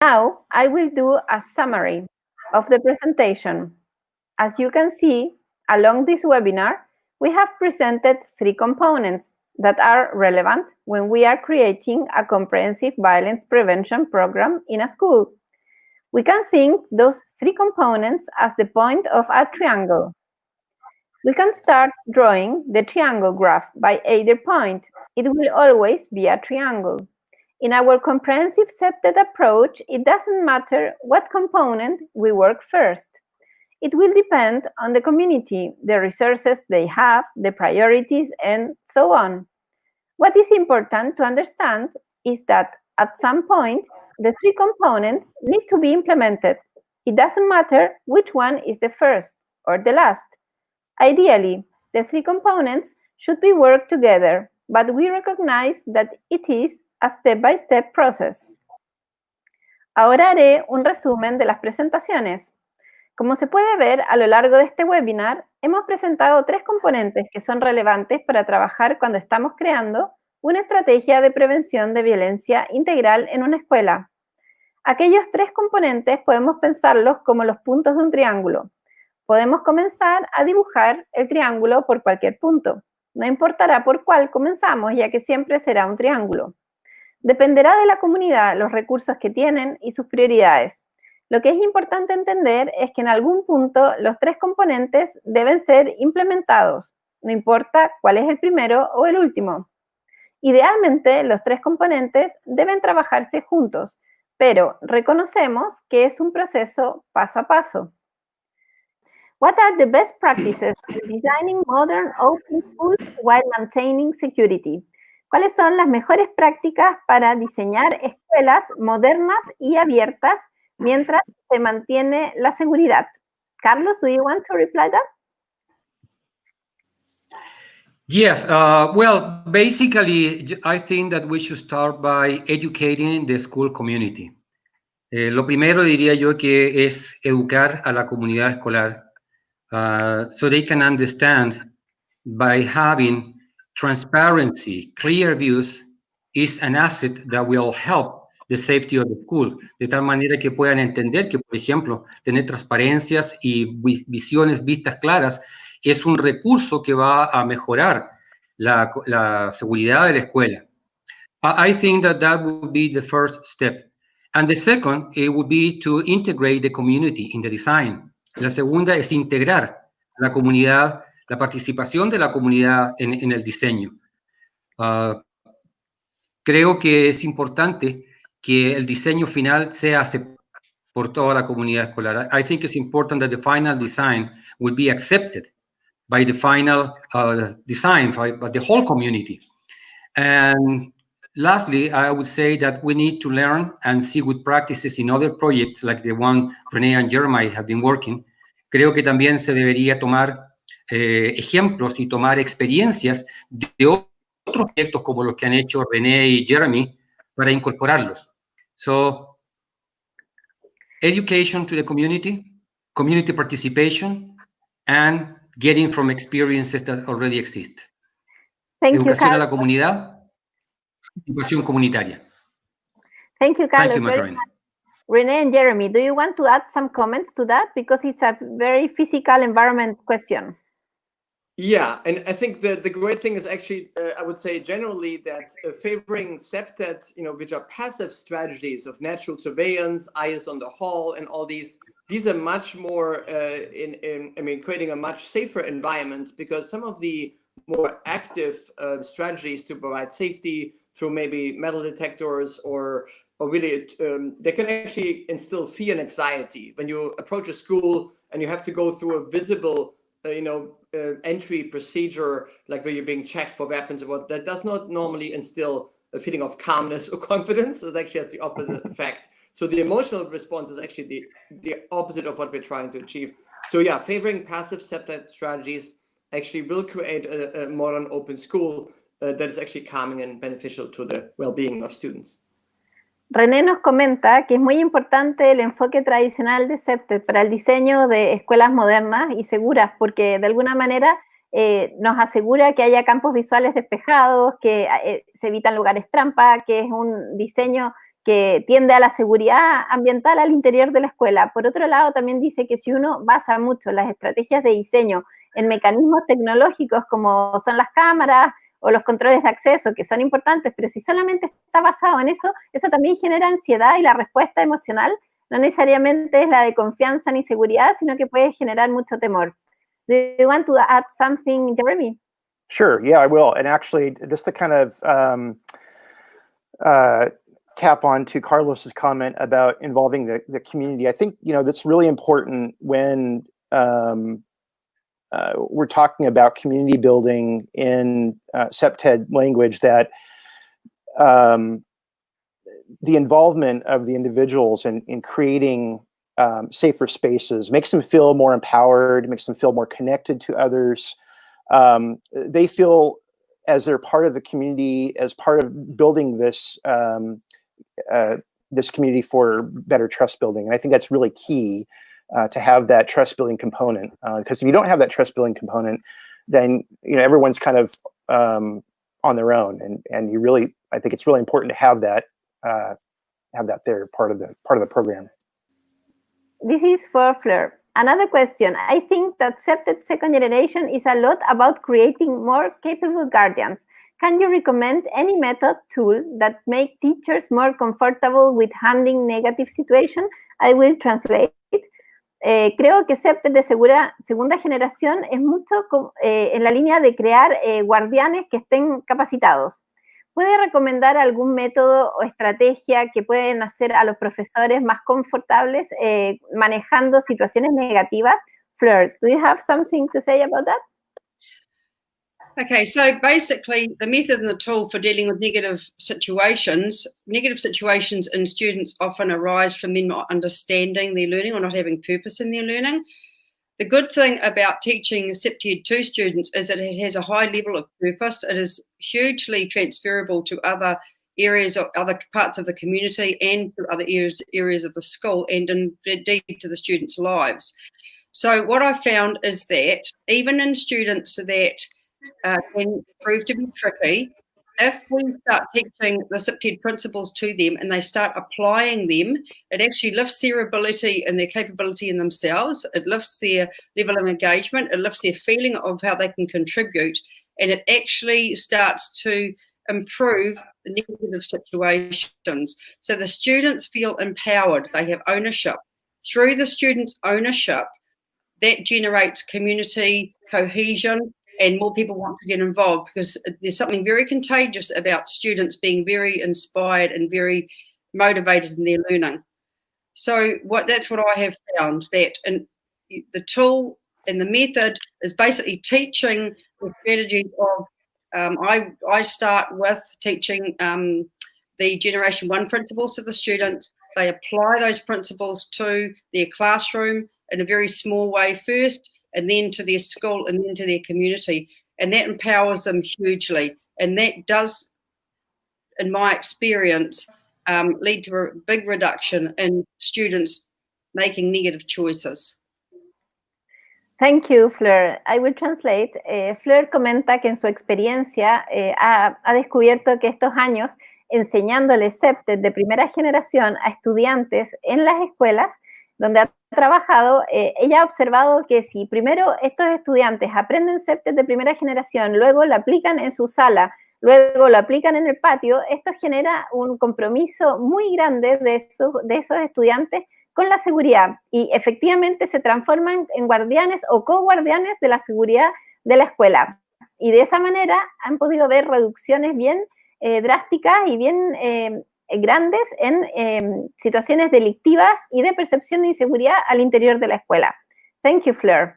Now, I will do a summary of the presentation. As you can see, along this webinar, we have presented 3 components that are relevant when we are creating a comprehensive violence prevention program in a school. We can think those 3 components as the point of a triangle. We can start drawing the triangle graph by either point. It will always be a triangle. In our comprehensive CPTED approach, it doesn't matter what component we work first. It will depend on the community, the resources they have, the priorities, and so on. What is important to understand is that at some point, the 3 components need to be implemented. It doesn't matter which one is the first or the last. Ideally, the 3 components should be worked together, but we recognize that it is a step-by-step process. Ahora haré un resumen de las presentaciones. Como se puede ver a lo largo de este webinar, hemos presentado 3 componentes que son relevantes para trabajar cuando estamos creando una estrategia de prevención de violencia integral en una escuela. Aquellos 3 componentes podemos pensarlos como los puntos de un triángulo. Podemos comenzar a dibujar el triángulo por cualquier punto. No importará por cuál comenzamos, ya que siempre será un triángulo. Dependerá de la comunidad, los recursos que tienen y sus prioridades. Lo que es importante entender es que en algún punto los 3 componentes deben ser implementados, no importa cuál es el primero o el último. Idealmente, los 3 componentes deben trabajarse juntos, pero reconocemos que es un proceso paso a paso. What are the best practices in designing modern open schools while maintaining security? ¿Cuáles son las mejores prácticas para diseñar escuelas modernas y abiertas mientras se mantiene la seguridad? Carlos, do you want to reply that? Yes, well, basically, I think that we should start by educating the school community. Lo primero diría yo que es educar a la comunidad escolar so they can understand by having transparency, clear views is an asset that will help the safety of the school, de tal manera que puedan entender que, por ejemplo, tener transparencias y visiones, vistas claras, es un recurso que va a mejorar la seguridad de la escuela. I think that would be the first step. And the second, it would be to integrate the community in the design. La segunda es integrar la comunidad, la participación de la comunidad en el diseño. Creo que es importante que el diseño final sea aceptado por toda la comunidad escolar. I think it's important that the final design will be accepted by the final design, by the whole community. And lastly, I would say that we need to learn and see good practices in other projects like the one Rene and Jeremy have been working. Creo que también se debería tomar ejemplos y tomar experiencias de otros proyectos como los que han hecho Rene y Jeremy para incorporarlos. So, education to the community, community participation, and getting from experiences that already exist. Educación a la comunidad, participación comunitaria. Thank you, Carlos. Thank you, Macarena. Rene and Jeremy, do you want to add some comments to that? Because it's a very physical environment question. Yeah, and I think the great thing is actually, I would say generally that favoring CPTED, which are passive strategies of natural surveillance, eyes on the hall, and all these are much more creating a much safer environment, because some of the more active strategies to provide safety through maybe metal detectors or really, they can actually instill fear and anxiety. When you approach a school and you have to go through a visible, entry procedure, like where you're being checked for weapons, or what, that does not normally instill a feeling of calmness or confidence. It actually has the opposite effect. So the emotional response is actually the opposite of what we're trying to achieve. So yeah, favoring passive CPTED strategies actually will create a modern open school that is actually calming and beneficial to the well-being of students. René nos comenta que es muy importante el enfoque tradicional de CPTED para el diseño de escuelas modernas y seguras, porque de alguna manera nos asegura que haya campos visuales despejados, que se evitan lugares trampa, que es un diseño que tiende a la seguridad ambiental al interior de la escuela. Por otro lado, también dice que si uno basa mucho las estrategias de diseño en mecanismos tecnológicos como son las cámaras o los controles de acceso, que son importantes, pero si solamente está basado en eso, eso también genera ansiedad y la respuesta emocional no necesariamente es la de confianza ni seguridad, sino que puede generar mucho temor. Do you want to add something, Jeremy? Sure, yeah, I will. And actually, just to kind of tap on to Carlos's comment about involving the community, I think, that's really important when we're talking about community building in CPTED language, that the involvement of the individuals in creating safer spaces makes them feel more empowered, makes them feel more connected to others. They feel as they're part of the community, as part of building this this community for better trust building. And I think that's really key to have that trust building component. Because if you don't have that trust building component, then everyone's kind of on their own. And you really, I think it's really important to have that there part of the program. This is for Fleur. Another question. I think that CPTED second generation is a lot about creating more capable guardians. Can you recommend any method, tool that make teachers more comfortable with handling negative situations? I will translate. Creo que CPTED de segunda generación es mucho en la línea de crear guardianes que estén capacitados. ¿Puede recomendar algún método o estrategia que pueden hacer a los profesores más confortables manejando situaciones negativas? Fleur, do you have something to say about that? Okay, so basically the method and the tool for dealing with negative situations in students often arise from them not understanding their learning or not having purpose in their learning. The good thing about teaching CPTED to students is that it has a high level of purpose. It is hugely transferable to other areas or other parts of the community and to other areas of the school, and indeed to the students' lives. So what I found is that even in students that can prove to be tricky, if we start teaching the CPTED principles to them and they start applying them, it actually lifts their ability and their capability in themselves. It lifts their level of engagement. It lifts their feeling of how they can contribute. And it actually starts to improve the negative situations. So the students feel empowered. They have ownership. Through the students' ownership, that generates community cohesion, and more people want to get involved, because there's something very contagious about students being very inspired and very motivated in their learning. So that's what I have found, that the tool and the method is basically teaching the strategies of, I start with teaching the Generation 1 principles to the students. They apply those principles to their classroom in a very small way first, and then to their school, and then to their community. And that empowers them hugely. And that does, in my experience, lead to a big reduction in students making negative choices. Thank you, Fleur. I will translate. Fleur comenta que en su experiencia ha descubierto que estos años enseñándole CPTED de primera generación a estudiantes en las escuelas donde ha trabajado, ella ha observado que si primero estos estudiantes aprenden CPTED de primera generación, luego lo aplican en su sala, luego lo aplican en el patio, esto genera un compromiso muy grande de esos estudiantes con la seguridad, y efectivamente se transforman en guardianes o co-guardianes de la seguridad de la escuela. Y de esa manera han podido ver reducciones bien drásticas y bien grandes en situaciones delictivas y de percepción de inseguridad al interior de la escuela. Thank you, Fleur.